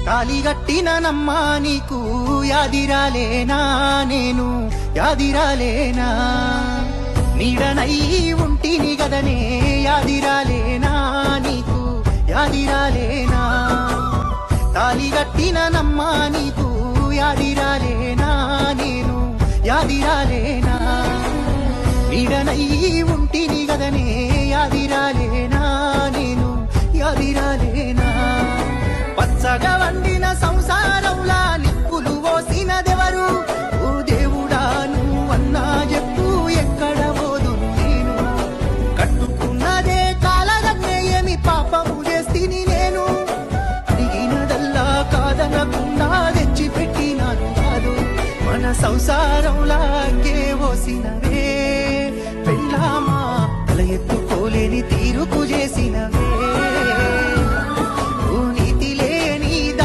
తాలిగట్టిన నమ్మా నీకు యాదిరాలేనా నేను యాదిరాలేనా నీడనై ఉంటిని గదనే యాదిరాలేనా నీకు యాదిరాలేనా తాలిగట్టిన నమ్మా నీకు యాదిరాలేనా నేను యాదిరాలేనా నీడనై ఉంటిని గదనే యాదిరాలేనా నేను యాదిరాలేనా పచ్చగా వండిన సంసారంలా నిప్పులు పోసినదెవరు ఓ దేవుడా నువ్వన్నా చెప్పు ఎక్కడ పోదును నేను కట్టుకున్నదే కాలగన్నే ఏమి పాపము చేస్తిని నేను అడిగినదల్లా కాదనకుండా తెచ్చి పెట్టినాను కాదు మన సంసారంలా పోసినవే